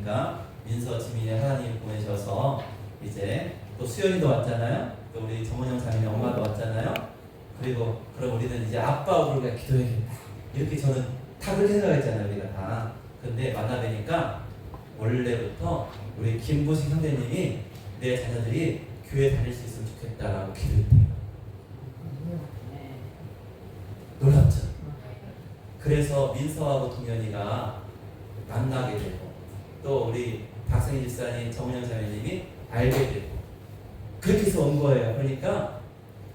않습니까? 민서 지민이 하나님 보내셔서 이제 또 수연이도 왔잖아요. 또 우리 정원영 자매의 엄마도 왔잖아요. 그리고 그럼 우리는 이제 아빠 부르게 기도해야겠다. 이렇게 저는 다 그렇게 생각했잖아요. 우리가 다. 근데 만나뵈니까 원래부터 우리 김보식 형제님이 내 자녀들이 교회 다닐 수 있으면 좋겠다라고 기도했대요. 놀랍죠? 그래서 민서하고 동현이가 만나게 되고 또 우리 박승희 집사님, 정은영 자매님이 알게 되고 그렇게 해서 온 거예요. 그러니까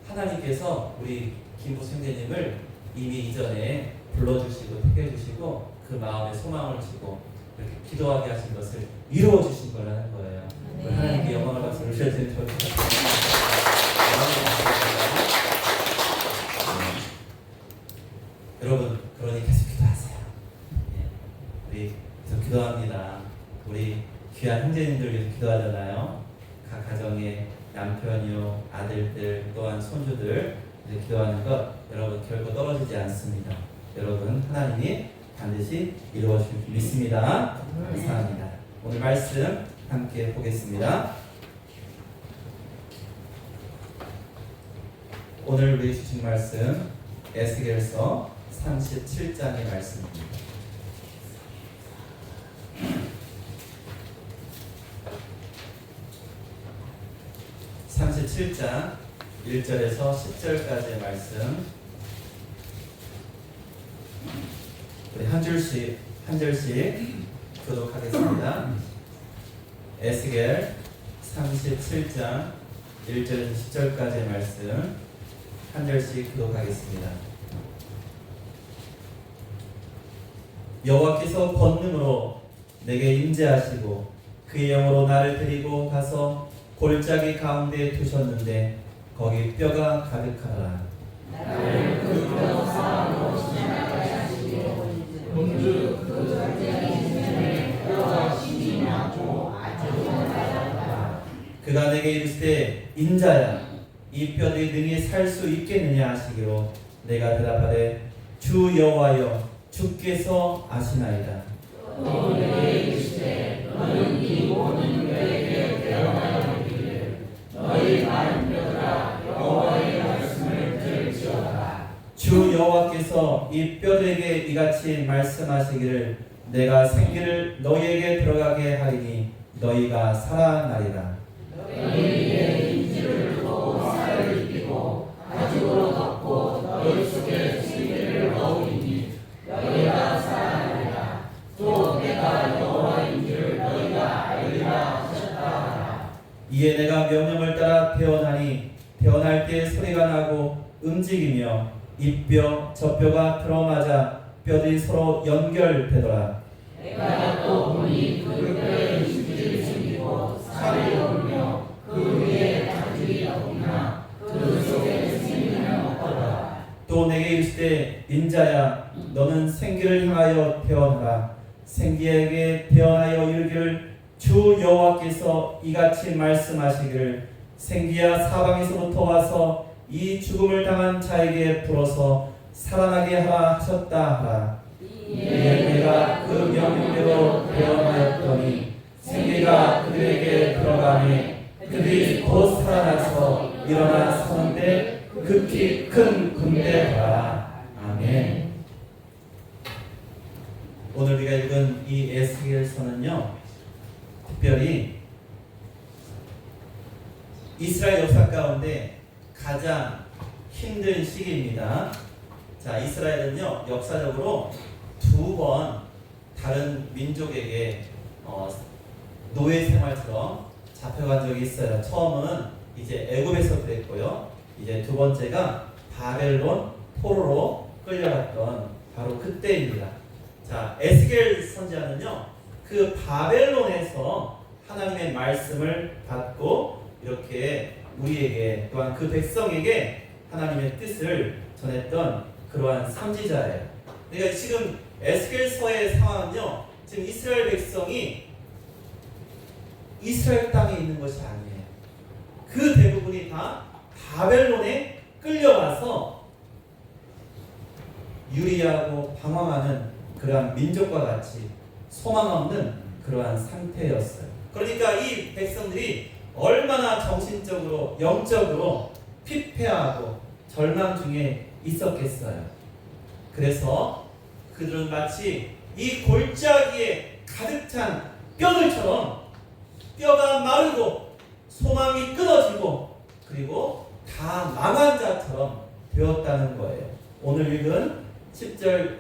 하나님께서 우리 김보수 형제님을 이미 이전에 불러주시고 택해주시고 그 마음에 소망을 주고 이렇게 기도하게 하신 것을 이루어 주신 거라는 거예요. 네. 하나님께 영광을 박수를 주셔주시면 좋을 것 같아요. 여러분, 그러니 계속 기도하세요. 네. 우리 계속 기도합니다. 우리 귀한 형제님들 위해서 기도하잖아요. 각 가정의 남편이요, 아들들, 또한 손주들 이제 기도하는 것 여러분 결코 떨어지지 않습니다. 여러분 하나님이 반드시 이루어 주실 줄 믿습니다. 감사합니다. 오늘 말씀 함께 보겠습니다. 오늘 우리 주신 말씀 에스겔서 37장의 말씀입니다. 37장 1절에서 10절까지의 말씀 우리 한 절씩 교독하겠습니다. 에스겔 37장 1절에서 10절까지의 말씀 한 절씩 교독하겠습니다. 여호와께서 권능으로 내게 임재하시고 그의 영으로 나를 데리고 가서 골짜기 가운데 두셨는데 거기 뼈가 가득하더라. 나를 그 뼈 사방으로 지나가게 하시고 본즉 그 골짜기 중에 뼈가 심이 많고 아주 많았다. 그가 내게 이르시되 인자야 이 뼈들이 능히 살 수 있겠느냐 하시기로 내가 대답하되 주 여호와여 주께서 아시나이다. 또 내게 이르시되 너는 이 모든 뼈에게 대언하여 이르기를 너희 마른 뼈들아 여호와의 말씀을 들을지어다. 주 여호와께서 이 뼈들에게 이같이 말씀하시기를 내가 생기를 너희에게 들어가게 하리니 너희가 살아나리라. 너희에게 인지를 두고 살을 입히고 가죽으로 덮고 너희 속에 생기를 넣으리니 너희가 살아나리라. 또 내가 여호와인 줄 너희가 알리라 하셨다. 이에 내가 명령을 따라 태어나니 태어날 때 소리가 나고 움직이며 이 뼈 저 뼈가 들어맞아 뼈들이 서로 연결되더라. 내가 또 보니 그 뼈에 힘줄이 생기고 살이 오르며 그 위에 가죽이 덮이나 그 속에 생기는 없더라. 또 내게 이르시되 인자야 너는 생기를 향하여 태어나라. 생기에게 태어나여 이르기를 주 여호와께서 이같이 말씀하시기를 생기야 사방에서부터 와서 이 죽음을 당한 자에게 불어서 살아나게 하라 하셨다 하라. 이에 내가 그 명령대로 태어나였더니 생기가 그들에게 들어가니 그들이 곧 살아나서 일어나 서는데 극히 큰 군대더라. 아멘. 오늘 우리가 읽은 이 에스겔서는요 특별히 이스라엘 역사 가운데 가장 힘든 시기입니다. 자, 이스라엘은요 역사적으로 두 번 다른 민족에게 노예 생활처럼 잡혀간 적이 있어요. 처음은 이제 애굽에서 그랬고요. 이제 두 번째가 바벨론 포로로 끌려갔던 바로 그때입니다. 자, 에스겔 선지자는요 그 바벨론에서 하나님의 말씀을 받고 이렇게 우리에게 또한 그 백성에게 하나님의 뜻을 전했던 그러한 선지자예요. 그러니까 지금 에스겔서의 상황은요 지금 이스라엘 백성이 이스라엘 땅에 있는 것이 아니에요. 그 대부분이 다 바벨론에 끌려와서 유리하고 방황하는 그러한 민족과 같이 소망 없는 그러한 상태였어요. 그러니까 이 백성들이 얼마나 정신적으로 영적으로 피폐하고 절망 중에 있었겠어요. 그래서 그들은 마치 이 골짜기에 가득 찬 뼈들처럼 뼈가 마르고 소망이 끊어지고 그리고 다 망한 자처럼 되었다는 거예요. 오늘 읽은 10절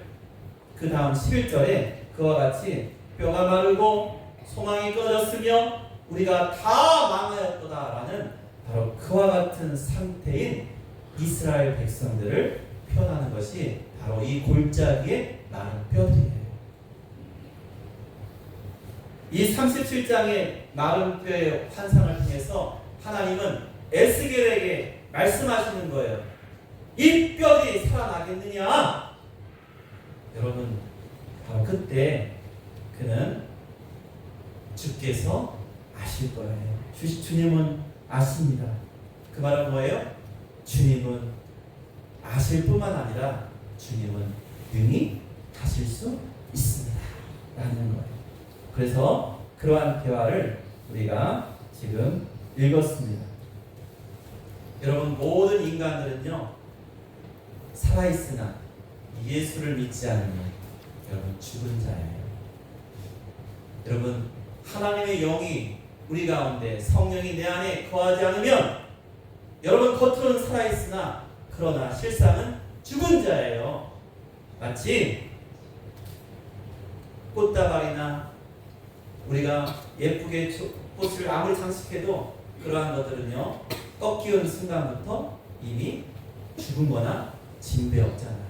그 다음 11절에 그와 같이 뼈가 마르고 소망이 끊어졌으며 우리가 다 망하였도다라는 바로 그와 같은 상태인 이스라엘 백성들을 표현하는 것이 바로 이 골짜기의 마른 뼈들이에요. 이 37장의 마른 뼈의 환상을 통해서 하나님은 에스겔에게 말씀하시는 거예요. 이 뼈들이 살아나겠느냐? 여러분, 바로 그때 그는 주께서 아실 거예요. 주님은 아십니다. 그 말은 뭐예요? 주님은 아실 뿐만 아니라 주님은 능히 하실 수 있습니다. 라는 거예요. 그래서 그러한 대화를 우리가 지금 읽었습니다. 여러분, 모든 인간들은요, 살아있으나 예수를 믿지 않으면 여러분 죽은 자예요. 여러분, 하나님의 영이 우리 가운데 성령이 내 안에 거하지 않으면 여러분 겉으로는 살아있으나 그러나 실상은 죽은 자예요. 마치 꽃다발이나 우리가 예쁘게 꽃을 아무리 장식해도 그러한 것들은요 꺾이는 순간부터 이미 죽은 거나 진배없잖아요.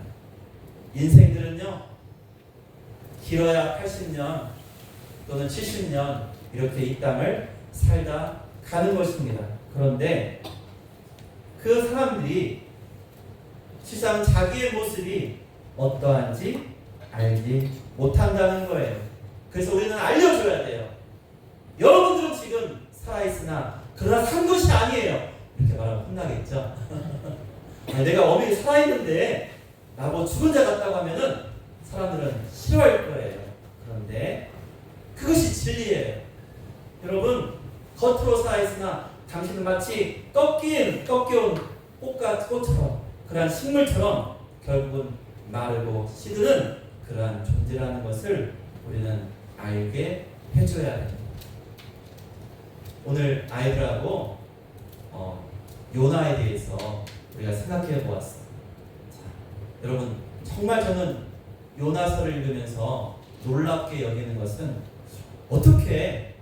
인생들은요 길어야 80년 또는 70년 이렇게 이 땅을 살다 가는 것입니다. 그런데 그 사람들이 실상 자기의 모습이 어떠한지 알지 못한다는 거예요. 그래서 우리는 알려줘야 돼요. 여러분들은 지금 살아있으나 그러나 산 것이 아니에요. 이렇게 말하면 혼나겠죠. 내가 어머니 살아있는데 나보고 죽은 자 같다고 하면은 사람들은 싫어할 거예요. 그런데 그것이 진리예요. 여러분, 겉으로 살아있으나 당신은 마치 꺾여온 꽃처럼 그러한 식물처럼 결국은 마르고 시드는 그러한 존재라는 것을 우리는 알게 해줘야 됩니다. 오늘 아이들하고 요나에 대해서 우리가 생각해 보았어요. 자, 여러분, 정말 저는 요나서를 읽으면서 놀랍게 여기는 것은 어떻게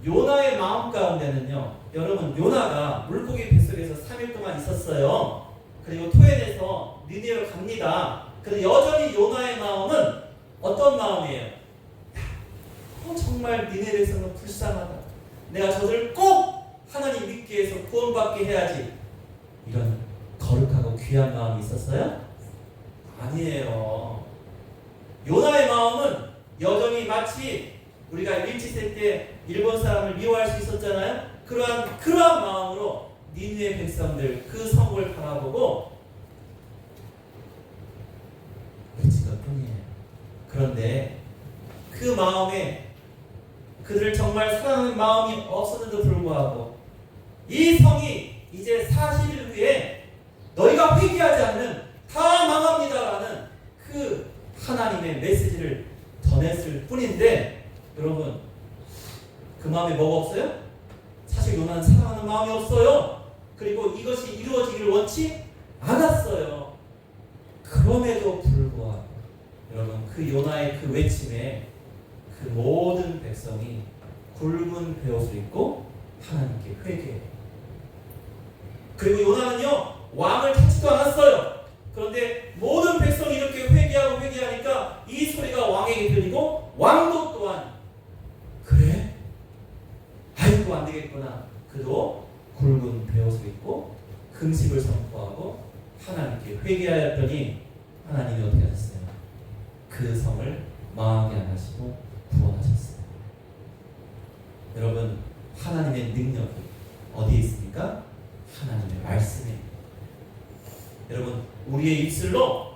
요나의 마음 가운데는요, 여러분, 요나가 물고기 뱃속에서 3일 동안 있었어요. 그리고 토해내서 니네로 갑니다. 근데 여전히 요나의 마음은 어떤 마음이에요? 정말 니네로에서는 불쌍하다. 내가 저들을 꼭 하나님 믿기 위해서 구원받게 해야지. 이런 거룩하고 귀한 마음이 있었어요? 아니에요. 요나의 마음은 여전히 마치 우리가 일치세 때 일본 사람을 미워할 수 있었잖아요. 그러한 마음으로 니느웨 백성들 그 성을 바라보고 외친 것뿐이에요. 그런데 그 마음에 그들을 정말 사랑하는 마음이 없었는데도 불구하고 이 성이 이제 40일 후에 너희가 회개하지 않으면 다 망합니다라는 그 하나님의 메시지를 전했을 뿐인데 여러분, 그 마음에 뭐가 없어요? 사실 요나는 사랑하는 마음이 없어요. 그리고 이것이 이루어지기를 원치 않았어요. 그럼에도 불구하고 여러분, 그 요나의 그 외침에 그 모든 백성이 굵은 베옷을 입고 하나님께 회개해요. 그리고 요나는요 왕을 찾지도 않았어요. 그런데 모든 백성이 이렇게 회개하니까 이 소리가 왕에게 들리고 왕도 또한 그래? 아이고 안 되겠구나. 그도 굵은 베옷을 입고 금식을 선포하고 하나님께 회개하였더니 하나님이 어떻게 하셨어요? 그 성을 망하게 안 하시고 구원하셨어요. 여러분, 하나님의 능력이 어디에 있습니까? 하나님의 말씀에. 여러분, 우리의 입술로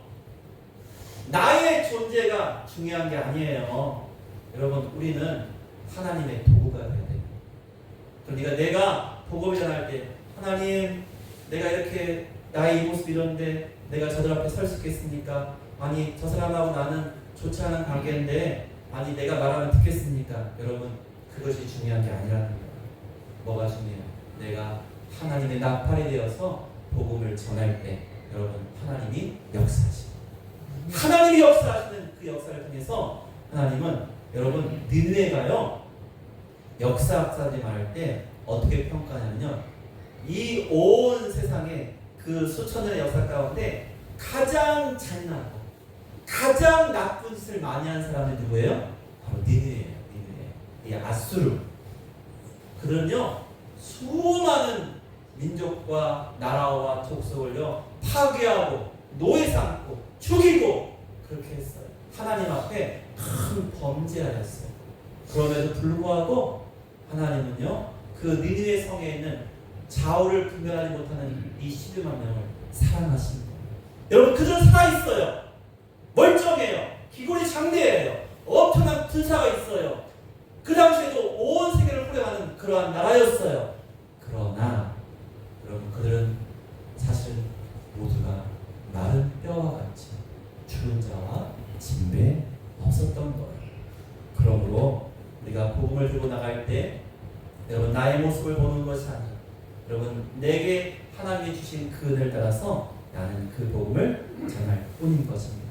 나의 존재가 중요한 게 아니에요. 여러분, 우리는 하나님의 도구가 되어야 돼요. 그러니까 내가 복음을 전할 때 하나님 내가 이렇게 나의 이 모습 이런데 내가 저들 앞에 설 수 있겠습니까? 아니 저 사람하고 나는 좋지 않은 관계인데 아니 내가 말하면 듣겠습니까? 여러분 그것이 중요한 게 아니라는 거예요. 뭐가 중요해요? 내가 하나님의 나팔이 되어서 복음을 전할 때 여러분 하나님이 역사하시고 하나님이 역사하시는 그 역사를 통해서 하나님은 여러분 느느웨가요 역사학자들이 말할 때 어떻게 평가하냐면요 이 온 세상에 그 수천 년의 역사 가운데 가장 잔인하고 가장 나쁜 짓을 많이 한 사람이 누구예요? 바로 니느웨예요. 이 아수르. 그들은요 수많은 민족과 나라와 족속을요 파괴하고 노예 삼고 죽이고 그렇게 했어요. 하나님 앞에 큰 범죄하였어요. 그럼에도 불구하고 하나님은요 그 니느웨 성에 있는 좌우를 분별하지 못하는 이 12만 명을 사랑하십니다. 여러분 그들은 살아있어요. 멀쩡해요. 기골이 장대해요. 엄청난 군사가 있어요. 그 당시에도 온 세계를 호령하는 그러한 나라였어요. 그러나 여러분 그들은 사실 모두가 마른 뼈와 같이 죽은 자와 진배 없었던 거예요. 그러므로 우리가 복음을 들고 나갈 때 여러분 나의 모습을 보는 것이 아니라 여러분 내게 하나님이 주신 그 은혜를 따라서 나는 그 복음을 전할 뿐인 것입니다.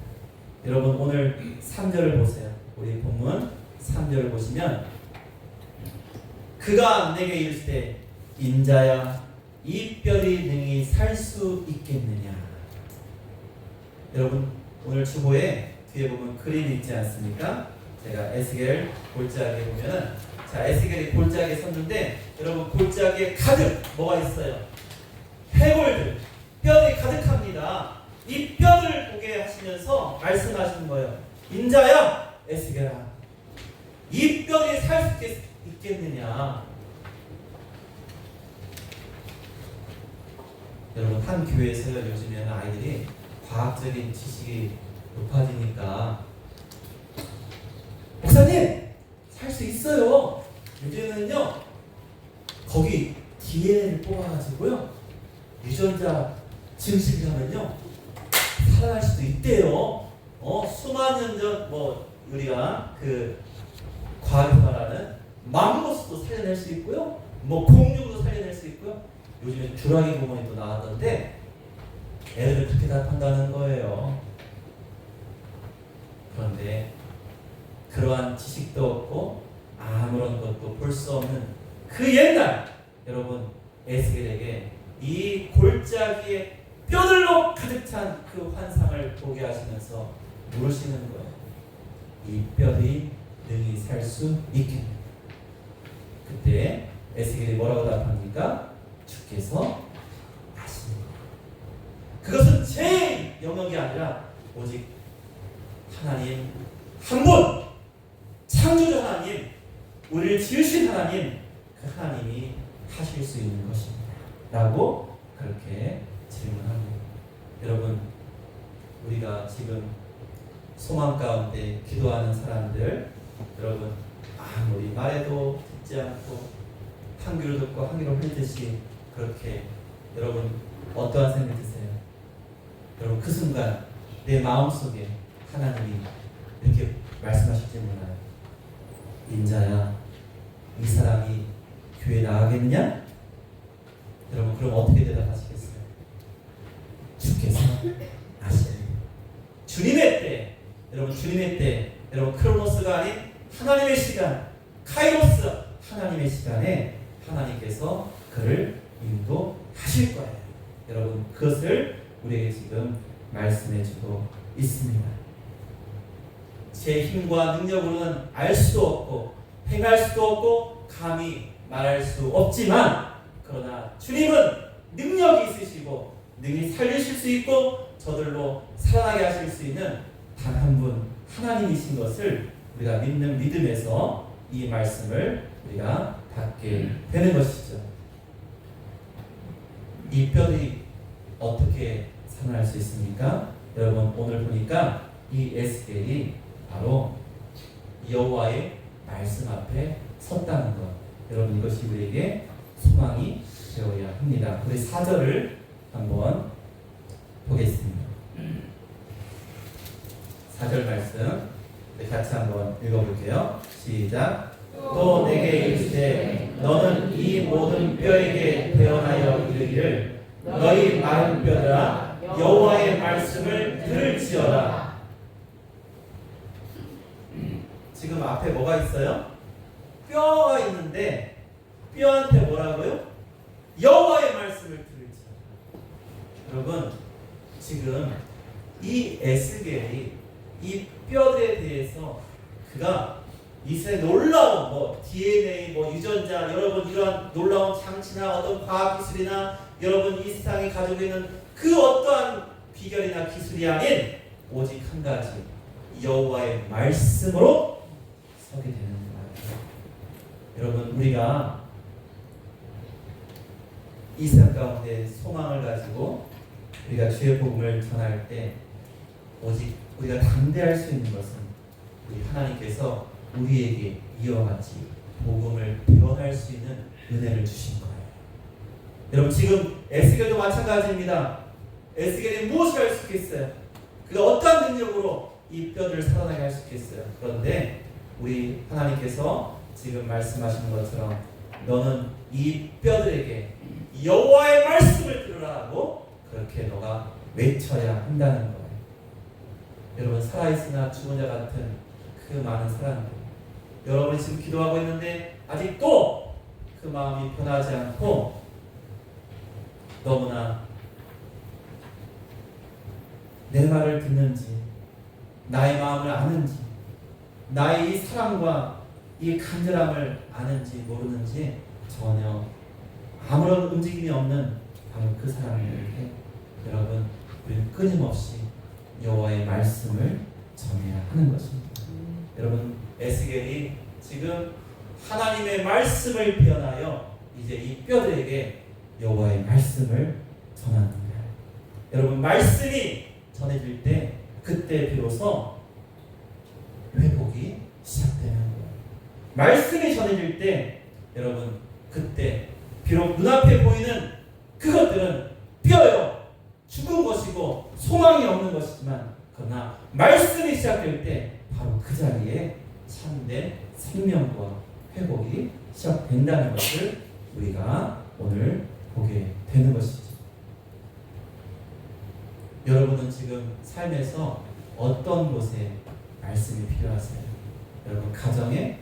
여러분 오늘 3절을 보세요. 우리 본문 3절을 보시면 그가 내게 이르시되 인자야 이 뼈리 능히 살 수 있겠느냐. 여러분 오늘 주보에 뒤에 보면 그림이 있지 않습니까? 제가 에스겔 골짜기에 보면은 자 에스겔이 골짜기에 섰는데 여러분 골짜기에 가득 뭐가 있어요? 해골들 뼈들이 가득합니다. 이 뼈를 보게 하시면서 말씀하시는 거예요. 인자야 에스겔아 이 뼈들이 살 수 있겠느냐. 여러분 한 교회에서 요즘에는 아이들이 과학적인 지식이 높아지니까 목사님 살 수 있어요. 요즘에는요 거기 DNA를 뽑아가지고요 유전자 증식을 하면요 살아날 수도 있대요. 수만 년 전 뭐 우리가 그 과학에서 말하는 맘모스도 살려낼 수 있고요 뭐 공룡도 살려낼 수 있고요 요즘에 주라기 공원이 또 나왔던데 애들을 그렇게 답한다는 거예요. 그런데 그러한 지식도 없고 아무런 것도 볼 수 없는 그 옛날 여러분 에스겔에게 이 골짜기에 뼈들로 가득 찬 그 환상을 보게 하시면서 물으시는 거예요. 이 뼈들이 능히 살 수 있겠느냐. 그때 에스겔이 뭐라고 답합니까? 주께서 아시는 거예요. 그것은 제 영역이 아니라 오직 하나님 한 분 창조주 하나님 우리를 지으신 하나님 그 하나님이 하실 수 있는 것입니다 라고 그렇게 질문합니다. 여러분 우리가 지금 소망 가운데 기도하는 사람들 여러분 아무리 말해도 듣지 않고 한 귀로 듣고 한 귀로 흘듯이 그렇게 여러분 어떠한 생각이 드세요? 여러분 그 순간 내 마음속에 하나님이 이렇게 말씀하실지 몰라요. 인자야 이 사람이 교회 나가겠느냐? 여러분 그럼 어떻게 대답하시겠어요? 주께서 아시는 주님의 때 여러분 주님의 때 여러분 크로노스가 아닌 하나님의 시간 카이로스 하나님의 시간에 하나님께서 그를 인도하실 거예요. 여러분 그것을 우리에게 지금 말씀해주고 있습니다. 제 힘과 능력으로는 알 수도 없고 행할 수도 없고 감히 말할 수 없지만 그러나 주님은 능력이 있으시고 능히 살리실 수 있고 저들로 살아나게 하실 수 있는 단 한 분 하나님이신 것을 우리가 믿는 믿음에서 이 말씀을 우리가 받게 되는 것이죠. 이 뼈들이 어떻게 살아날 수 있습니까? 여러분 오늘 보니까 이 에스겔이 바로 여호와의 말씀 앞에 섰다는 것. 여러분 이것이 우리에게 소망이 되어야 합니다. 우리 4절을 한번 보겠습니다. 4절 말씀 같이 한번 읽어볼게요. 시작. 또 내게 이르시되 너는 이 모든 뼈에게 대언하여 이르기를 너희 마른 뼈들아 여호와의 말씀을 들을지어다. 지금 앞에 뭐가 있어요? 뼈가 있는데 뼈한테 뭐라고요? 여호와의 말씀을 들을지어다. 여러분 지금 이 에스겔이 이 뼈들에 대해서 그가 이스라엘 놀라운 DNA 유전자 여러분 이러한 놀라운 장치나 어떤 과학 기술이나 여러분 이 세상이 가지고 있는 그 어떠한 비결이나 기술이 아닌 오직 한 가지 여호와의 말씀으로 서게 되는 거예요. 여러분 우리가 이 세상 가운데 소망을 가지고 우리가 주의 복음을 전할 때 오직 우리가 담대할 수 있는 것은 우리 하나님께서 우리에게 이와 같이 복음을 변할 수 있는 은혜를 주신 거예요. 여러분 지금 에스겔도 마찬가지입니다. 에스겔이 무엇을 할 수 있겠어요? 그가 어떠한 능력으로 이 뼈들을 살아나게 할 수 있겠어요? 그런데 우리 하나님께서 지금 말씀하시는 것처럼 너는 이 뼈들에게 여호와의 말씀을 들으라고 그렇게 너가 외쳐야 한다는 거예요. 여러분 살아있으나 죽은 자 같은 그 많은 사람들 여러분이 지금 기도하고 있는데 아직도 그 마음이 변하지 않고 너무나 내 말을 듣는지 나의 마음을 아는지 나의 이 사랑과 이 간절함을 아는지 모르는지 전혀 아무런 움직임이 없는 바로 그 사람에게 여러분 우리는 끊임없이 여호와의 말씀을 전해야 하는 것입니다. 여러분 에스겔이 지금 하나님의 말씀을 변하여 이제 이 뼈들에게 여호와의 말씀을 전합니다. 여러분 말씀이 전해질 때 그때 비로소 회복이 시작되는 거예요. 말씀이 전해질 때 여러분 그때 비록 눈앞에 보이는 그것들은 뼈요 죽은 것이고 소망이 없는 것이지만 그러나 말씀이 시작될 때 바로 그 자리에 참된 생명과 회복이 시작된다는 것을 우리가 오늘 보게 되는 것이죠. 여러분은 지금 삶에서 어떤 곳에 말씀이 필요하세요? 여러분 가정에,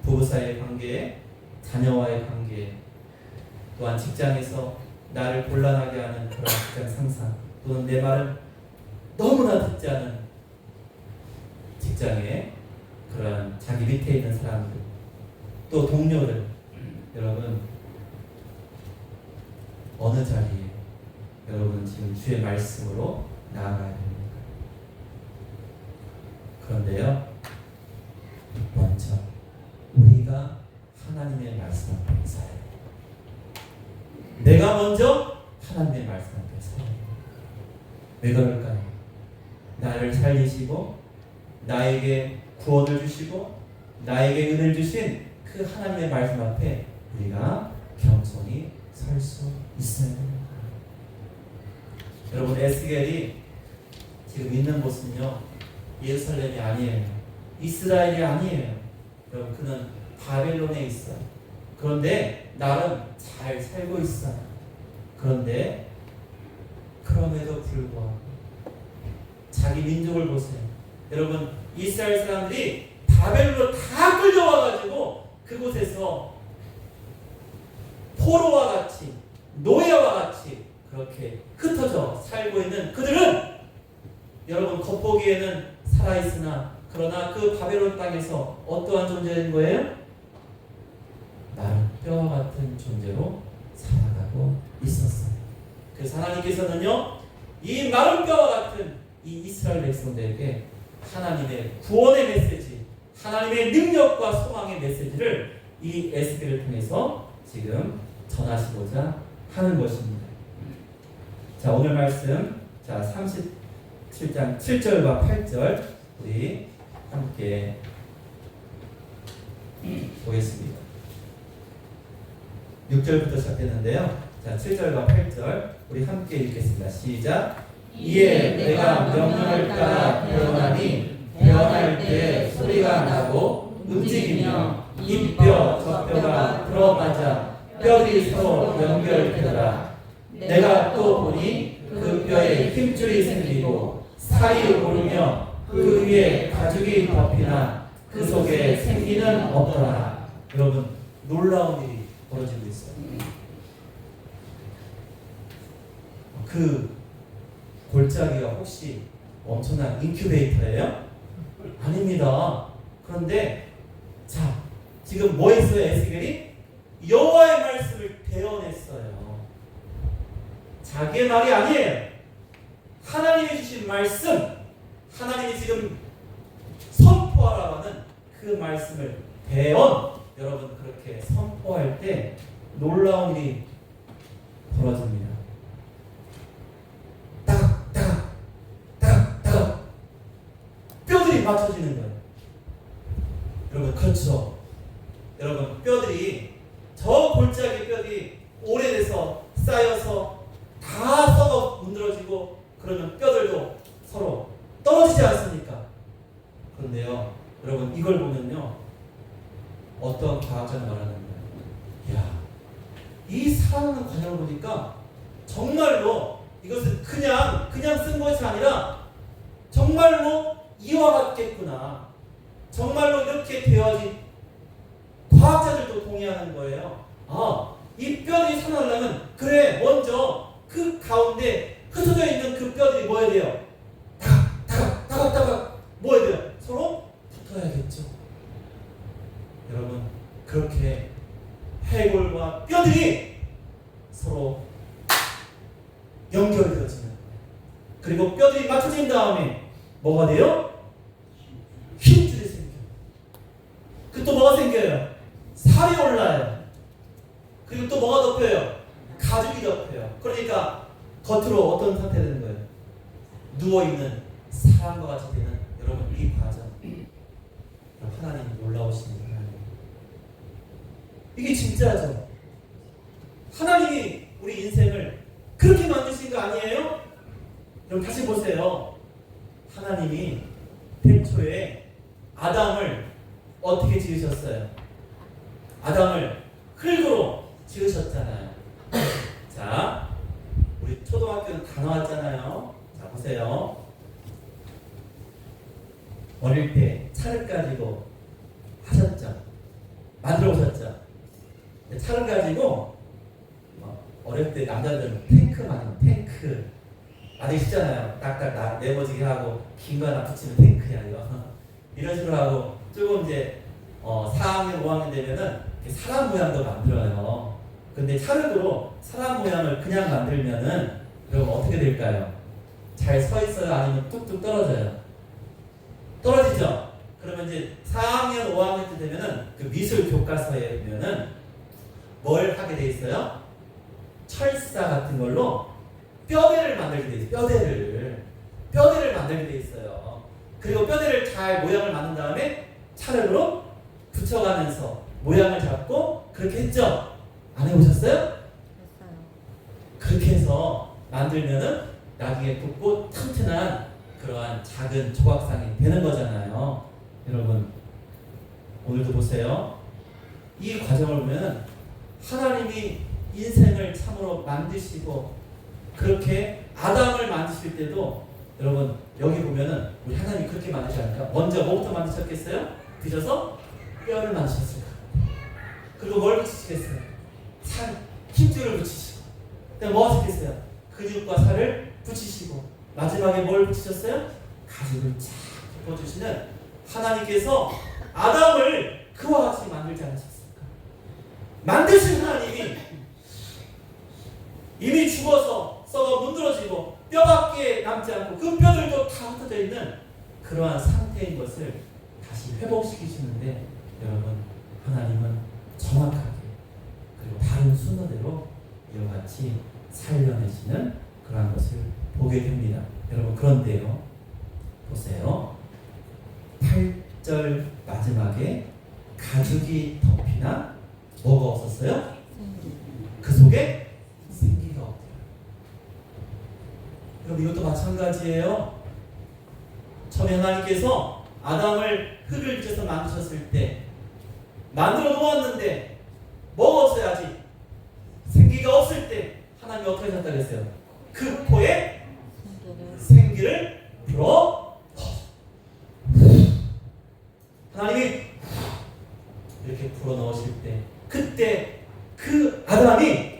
부부 사이의 관계에, 자녀와의 관계에, 또한 직장에서 나를 곤란하게 하는 그런 직장 상사 또는 내 말을 너무나 듣지 않은 직장에 그러한 자기 밑에 있는 사람들 또 동료들 여러분 어느 자리에 여러분 지금 주의 말씀으로 나아가야 됩니다. 그런데요 먼저 우리가 하나님의 말씀 앞에 서야 돼요. 내가 먼저 하나님의 말씀 앞에 서야 돼요. 왜 그럴까요? 나를 살리시고 나에게 구원을 주시고 나에게 은혜를 주신 그 하나님의 말씀 앞에 우리가 겸손히 설 수 있어야 됩니다. 여러분 에스겔이 지금 있는 곳은요 예루살렘이 아니에요. 이스라엘이 아니에요. 여러분 그는 바벨론에 있어요. 그런데 나름 잘 살고 있어요. 그런데 그럼에도 불구하고 자기 민족을 보세요. 여러분 이스라엘 사람들이 바벨론으로 다 끌려와가지고 그곳에서 포로와 같이 노예와 같이 그렇게 흩어져 살고 있는 그들은 여러분 겉보기에는 살아있으나 그러나 그 바벨론 땅에서 어떠한 존재인 거예요? 나름 뼈와 같은 존재로 살아가고 있었어요. 그래서 하나님께서는요 이 마른 뼈와 같은 이 이스라엘 백성들에게 하나님의 구원의 메시지, 하나님의 능력과 소망의 메시지를 이 에스겔을 통해서 지금 전하시고자 하는 것입니다. 자 오늘 말씀 자 37장 7절과 8절 우리 함께 보겠습니다. 6절부터 시작했는데요. 자, 7절과 8절 우리 함께 읽겠습니다. 시작. 이에 내가 명령을 따라 배원하니 배원할 때 소리가 나고 움직이며 이 뼈 저 뼈가 들어맞아 뼈들이 서로 연결되더라. 내가 또 보니 그 뼈에 힘줄이 생기고 살이 오르며 그 위에 가죽이 덮이나 그 속에 생기는 없더라. 여러분, 놀라운 일이 벌어지고 있어요. 그 골짜기가 혹시 엄청난 인큐베이터예요? 아닙니다. 그런데 자, 지금 뭐 했어요? 에스겔이 여호와의 말씀을 대언했어요. 자기의 말이 아니에요. 하나님이 주신 말씀, 하나님이 지금 선포하라고 하는 그 말씀을 대언. 여러분, 그렇게 선포할 때 놀라운 일이 벌어집니다. 딱 뼈들이 맞춰지는 거예요. 여러분, 그렇죠? 여러분, 뼈들이, 저 골짜기 뼈들이 오래돼서 쌓여서 다 썩어 문드러지고 그러면 뼈들도 서로 떨어지지 않습니까? 그런데요, 여러분, 이걸 보면요, 어떤 과학자는 말하는 거예요. 야, 이 살아가는 과정을 보니까 정말로 이것은 그냥 쓴 것이 아니라 정말로 이와 같겠구나. 정말로 이렇게 되어진, 과학자들도 동의하는 거예요. 아, 이 뼈들이 살아나려면, 그래, 먼저 그 가운데 흩어져 있는 그 뼈들이 뭐 해야 돼요? 다각 뭐 해야 돼요? 서로 붙어야겠죠. 여러분, 그렇게 해골과 뼈들이 서로 연결되어지는 거예요. 그리고 뼈들이 맞춰진 다음에 뭐가 돼요? 힘줄이 생겨요. 그 또 뭐가 생겨요? 살이 올라요. 그리고 또 뭐가 덮여요? 가죽이 덮여요. 그러니까 겉으로 어떤 상태가 되는 거예요? 누워있는 사람과 같이 되는, 여러분, 이 과정. 하나님이 놀라우신 하나님. 이게 진짜죠. 하나님이 우리 인생을 그렇게 만드신 거 아니에요? 그럼 다시 보세요. 하나님이 태초에 아담을 어떻게 지으셨어요? 아담을 흙으로 지으셨잖아요. 자, 우리 초등학교는 다 나왔잖아요. 자, 보세요. 어릴 때 차를 가지고 하셨죠? 만들어 보셨죠? 차를 가지고 어릴 때 남자들은 탱크 많이, 탱크 만들기 쉽잖아요. 딱딱 네모지게 하고 긴 거 하나 붙이면 탱크야 이거. 이런 식으로 하고 조금 이제 4학년 5학년 되면은 사람 모양도 만들어요. 근데 차흙으로 사람 모양을 그냥 만들면은 그럼 어떻게 될까요? 잘 서 있어요? 아니면 뚝뚝 떨어져요? 떨어지죠? 그러면 이제 4학년 5학년 때 되면은 그 미술 교과서에 보면은 뭘 하게 돼 있어요? 철사 같은 걸로 뼈대를 만들게 돼 있어요. 뼈대를 만들게 돼 있어요. 그리고 뼈대를 잘 모양을 만든 다음에 차흙으로 붙여가면서 모양을 잡고 그렇게 했죠? 안 해보셨어요? 했어요. 그렇게 해서 만들면은 나중에 붓고 튼튼한 그러한 작은 조각상이 되는 거잖아요. 여러분, 오늘도 보세요. 이 과정을 보면 하나님이 인생을 참으로 만드시고 그렇게 아담을 만드실 때도 여러분 여기 보면은 우리 하나님이 그렇게 만드지 않을까? 먼저 뭐부터 만드셨겠어요? 드셔서 뼈를 만드셨을 거예요. 그리고 뭘 붙이시겠어요? 살, 힘줄을 붙이시고 그다음에 뭐 하셨겠어요? 근육과 살을 붙이시고 마지막에 뭘 붙이셨어요? 가죽을 쫙 덮어주시는 하나님께서 아담을 그와 같이 만들지 않으셨을까? 만드신 하나님이 이미 죽어서 썩어 문드러지고 뼈밖에 남지 않고 그 뼈들도 다 흩어져 있는 그러한 상태인 것을 다시 회복시키시는데 여러분, 하나님은 정확하게 그리고 다른 순서대로 이와 같이 살려내시는 그러한 것을 보게 됩니다. 여러분, 그런데요, 보세요. 8절 마지막에 가죽이 덮여 아니라 뭐가 없었어요? 그 속에 생기가 없대요. 여러분 이것도 마찬가지예요. 처음에 하나님께서 아담을 흙을 빚어서 만드셨을 때 만들어 놓았는데 뭐가 없어요 아직? 생기가 없을 때 하나님이 어떻게 하셨다 그랬어요? 그 코에 생기를 불어 하나님이 이렇게 불어 넣으실 때 그때 그 아담이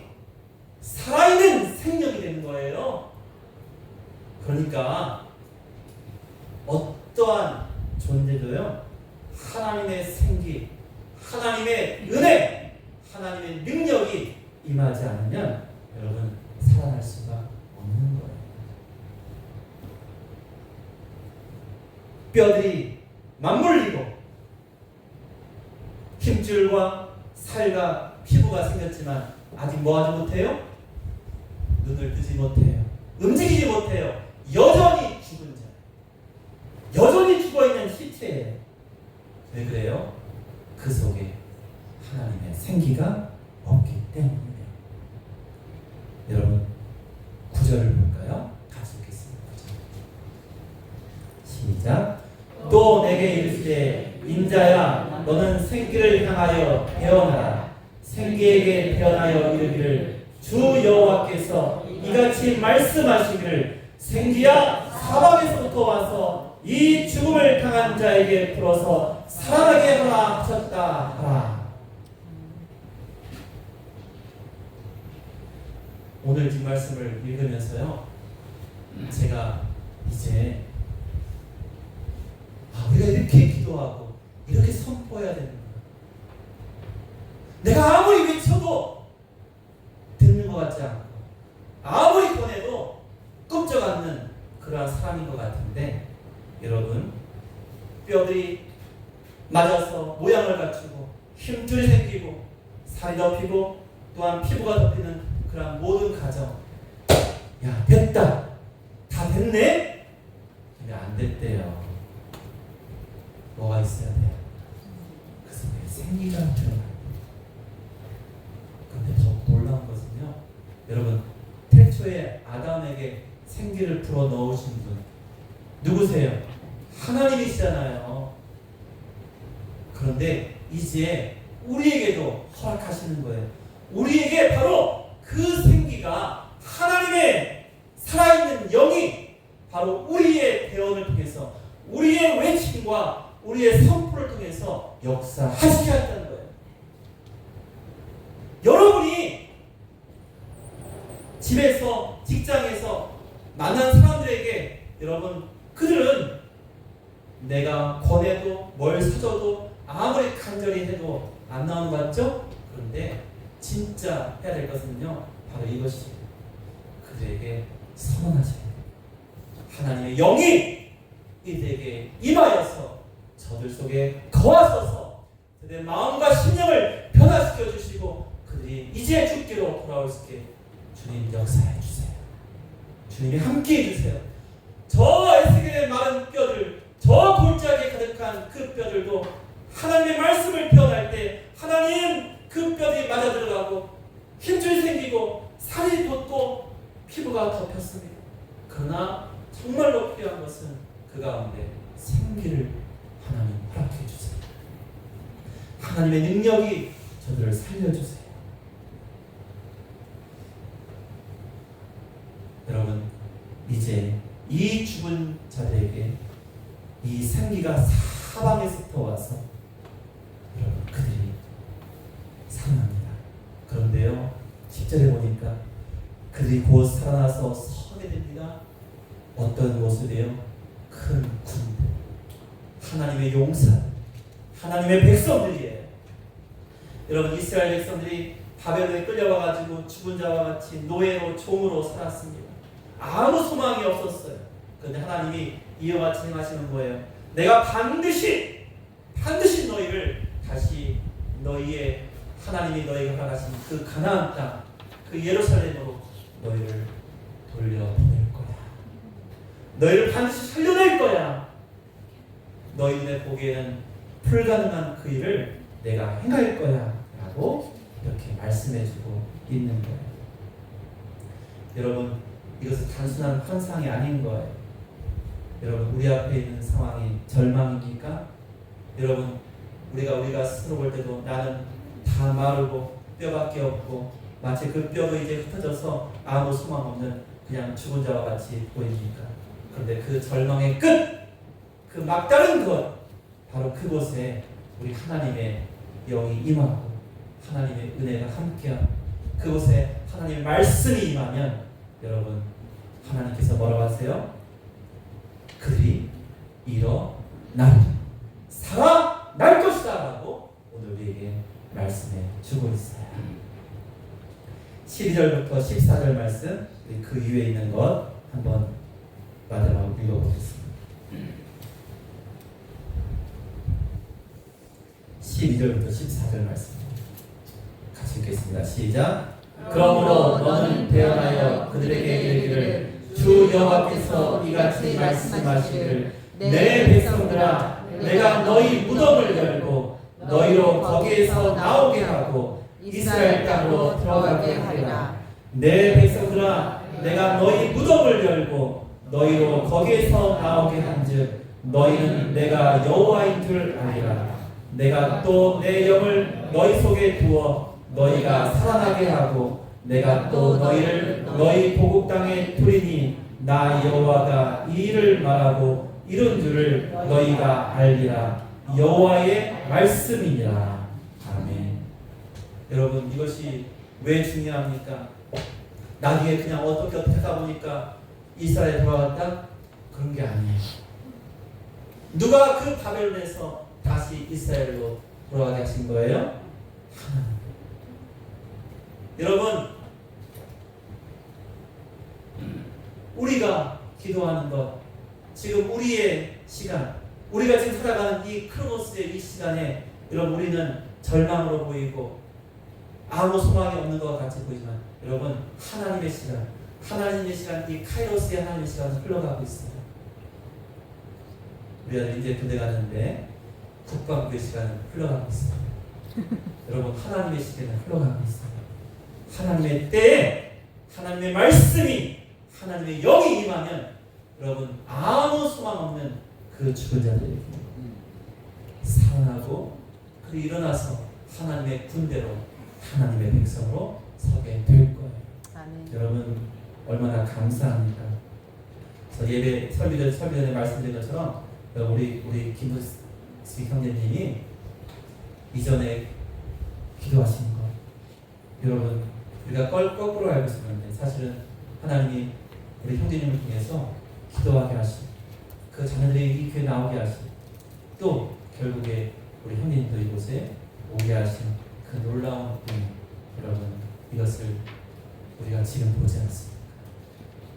살아있는 생명이 되는 거예요. 그러니까 어떠한 존재도요 하나님의 생기, 하나님의 은혜, 하나님의 능력이 임하지 않으면 여러분 살아날 수가 없는 거예요. 뼈들이 맞물리고 힘줄과 살과 피부가 생겼지만 아직 뭐하지 못해요? 눈을 뜨지 못해요. 움직이지 못해요. 여전히 죽은 자, 여전히 죽어있는 시체예요. 왜 그래요? 그 속에 하나님의 생기가 없기 때문이에요. 여러분 9절을 볼까요? 같이 읽겠습니다. 9절. 시작. 또 내게 이르시되 인자야 너는 생기를 향하여 대언하라. 생기에게 대언하여 이르기를 주 여호와께서 이같이 말씀하시기를 생기야 사방에서부터 와서 이 죽음을 당한 자에게 불어서 살아나게 하라 하셨다 하라. 오늘 이 말씀을 읽으면서요 제가 이제 우리가 이렇게 기도하고 이렇게 선포해야 되는 거야. 내가 아무리 외쳐도 듣는 것 같지 않고 아무리 권해도 끔찍 않는 그러한 사람인 것 같은데 여러분 뼈들이 맞아서 모양을 갖추고 힘줄이 생기고 살이 덮이고 또한 피부가 덮이는 그러한 모든 가정 야 됐다 다 됐네? 근데 안 됐대요. 뭐가 있어야 돼요? 그 속에 생기가 들어가요. 그런데 더 놀라운 것은요 여러분 태초에 아담에게 생기를 불어 넣으신 분 누구세요? 하나님이시잖아요. 그런데 이제 우리에게도 허락하시는 거예요. 우리에게 바로 그 생기가 하나님의 살아있는 영이 바로 우리의 대언을 통해서 우리의 외침과 우리의 선포를 통해서 역사하시게 한다는 거예요. 여러분이 집에서 직장에서 만난 사람들에게 여러분 그들은 내가 권해도 뭘 사줘도 아무리 간절히 해도 안 나오는 것 같죠? 그런데 진짜 해야 될 것은요 바로 이것이 그들에게 선언하셔야 돼요. 하나님의 영이 이들에게 임하여서 저들 속에 거하셔서 그들의 마음과 심령을 변화시켜 주시고 그들이 이제 죽기로 돌아올 수 있게 주님 역사해 주세요. 주님이 함께 해주세요. 저 에스겔의 마른 뼈들, 저 골짜기에 가득한 그 뼈들도 하나님의 말씀을 표현할 때 하나님 그 뼈들이 맞아 들어가고 힘줄이 생기고 살이 돋고 피부가 덮였습니다. 그러나 정말로 필요한 것은 그 가운데 생기를 하나님 허락해 주세요. 하나님의 능력이 저들을 살려주세요. 여러분 이제 이 죽은 자들에게 이 생기가 사방에서부터 와서 여러분 그들이 살아납니다. 그런데요 10절에 보니까 그들이 곧 살아나서 서게 됩니다. 어떤 모습이에요? 큰 군대, 하나님의 용사, 하나님의 백성들이에요. 여러분 이스라엘 백성들이 바벨론에 끌려와가지고 죽은 자와 같이 노예로 종으로 살았습니다. 아무 소망이 없었어요. 그런데 하나님이 이와 같이 행하시는 거예요. 내가 반드시 너희를 다시 너희의 하나님이 너희가 허락하신 그 가나안 땅, 그 예루살렘으로 너희를 돌려보낼 거야. 너희를 반드시 살려낼 거야. 너희 눈에 보기에는 불가능한 그 일을 내가 행할 거야 라고 이렇게 말씀해주고 있는 거예요. 여러분, 이것은 단순한 환상이 아닌 거예요. 여러분, 우리 앞에 있는 상황이 절망입니까? 여러분, 우리가 스스로 볼 때도 나는 다 마르고 뼈밖에 없고 마치 그 뼈도 이제 흩어져서 아무 소망 없는 그냥 죽은 자와 같이 보입니까? 그런데 그 절망의 끝, 그 막다른 것, 바로 그곳에 우리 하나님의 영이 임하고 하나님의 은혜가 함께하고 그곳에 하나님의 말씀이 임하면 여러분, 하나님께서 뭐라고 하세요? 그들이 일어나리라, 살아날 것이다 라고 오늘 우리에게 말씀해 주고 있어요. 12절부터 14절 말씀, 그 위에 있는 것 한번 마지막으로 읽어보겠습니다. 12절부터 14절 말씀 같이 읽겠습니다. 시작. 그러므로 너는 대언하여 그들에게 이르기를 주 여호와께서 이같이 말씀하시기를 내 백성들아, 내가 너희 무덤을 열고 너희로 거기에서 나오게 하고 이스라엘 땅으로 들어가게 하리라. 내 백성들아, 내가 너희 무덤을 열고 너희로 거기에서 나오게 한즉 너희는 내가 여호와인 줄 알리라. 내가 또 내 영을 너희 속에 두어 너희가 살아나게 하고 내가 또 너희를 너희 보국 땅에 두리니 나 여호와가 이 일을 말하고 이룬 줄을 너희가 알리라. 여호와의 말씀이니라. 아멘. 여러분, 이것이 왜 중요합니까? 나중에 그냥 어떻게 하다 보니까 이스라엘에 돌아갔다? 그런 게 아니에요. 누가 그 바벨론에서 다시 이스라엘로 돌아가게 하신 거예요? 하나님. 여러분, 우리가 기도하는 것, 지금 우리의 시간, 우리가 지금 살아가는 이 크로노스의 이 시간에 여러분, 우리는 절망으로 보이고 아무 소망이 없는 것 같이 보이지만 여러분, 하나님의 시간, 이 카이로스의 하나님의 시간은 흘러가고 있어요. 우리 아들 이제 군대 가는데 국방부의 시간은 흘러가고 있어요. 여러분, 하나님의 시간은 흘러가고 있어요. 하나님의 때에 하나님의 말씀이, 하나님의 영이 임하면 여러분, 아무 소망 없는 그 죽은 자들에게 살아나고 그리고 일어나서 하나님의 군대로, 하나님의 백성으로 서게 될 거예요. 아멘. 여러분, 얼마나 감사합니까? 저 예배 설교 전에 말씀드린 것처럼 우리 김우식 형제님이 이전에 기도하신 거, 여러분, 우리가 거꾸로 알고 있었는데 사실은 하나님이 우리 형제님을 통해서 기도하게 하시고 그 자녀들이 이 교회 나오게 하시고 또 결국에 우리 형제님도 이곳에 오게 하신 그 놀라운 분, 여러분, 이것을 우리가 지금 보지 않습니까?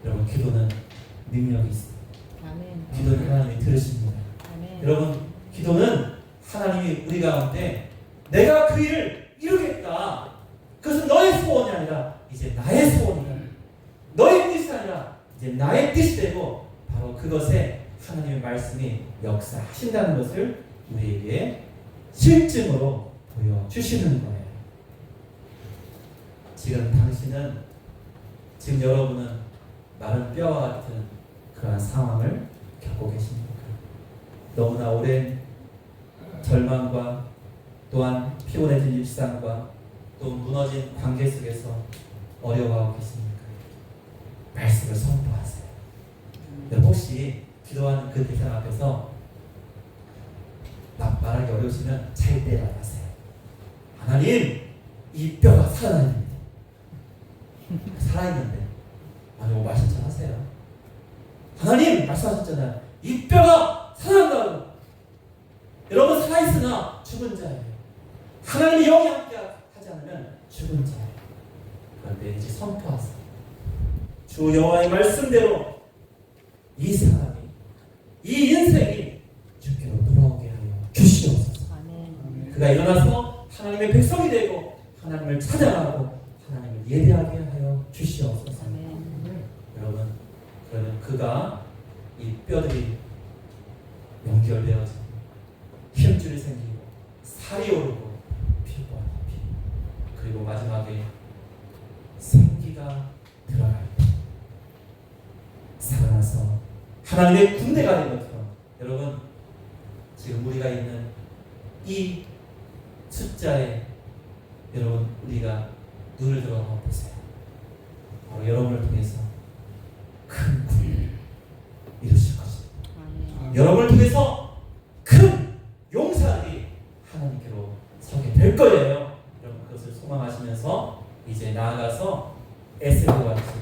여러분, 기도는 능력이 있습니다. 아멘. 기도는 하나님이 들으십니다. 아멘. 여러분, 기도는 하나님이 우리 가운데 내가 그 일을 이루겠다, 그것은 너의 소원이 아니라 이제 나의 소원이다, 너의 뜻이 아니라 이제 나의 뜻이 되고 바로 그것에 하나님의 말씀이 역사하신다는 것을 우리에게 실증으로 보여주시는 거예요. 지금 여러분은 마른 뼈와 같은 그러한 상황을 겪고 계십니까? 너무나 오랜 절망과 또한 피곤해진 일상과 또 무너진 관계 속에서 어려워하고 계십니까? 말씀을 선포하세요. 혹시 기도하는 그 대상 앞에서 말하기 어려우시면 잘 때 말하세요. 하나님, 이 뼈가 살아있는데 아니 뭐 말씀 잘 하세요. 하나님 말씀하셨잖아요. 이 뼈가 살아난다고. 여러분, 살아있으나 죽은 자예요. 하나님의 영이 함께 하지 않으면 죽은 자예요. 그런데 이제 선포하세요. 주 여호와의 말씀대로 이 사람이, 이 인생이 주께로 돌아오게 하여 주시옵소서. 아멘. 그가 일어나서 하나님의 백성이 되고 하나님을 찾아가고 하나님을 예배하게 하여 주시옵소서. 아멘. 여러분, 그러면 그가 이 뼈들이 연결되어지고 힘줄이 생기고 살이 오르고 하나님의 군대가 된 것처럼 여러분 지금 우리가 있는 이 숫자에 여러분 우리가 눈을 들어 보세요. 바로 여러분을 통해서 큰 군을 이루실 것입니다. 여러분을 통해서 큰 용사들이 하나님께로 서게 될 거예요. 여러분 그것을 소망하시면서 이제 나아가서 에스더와 같이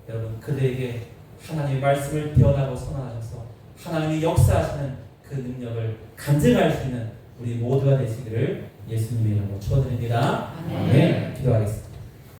여러분 그들에게 하나님의 말씀을 배워나고 선언하셔서 하나님이 역사하시는 그 능력을 간증할 수 있는 우리 모두가 되시기를 예수님의 이름으로 축원드립니다. 아멘. 기도하겠습니다.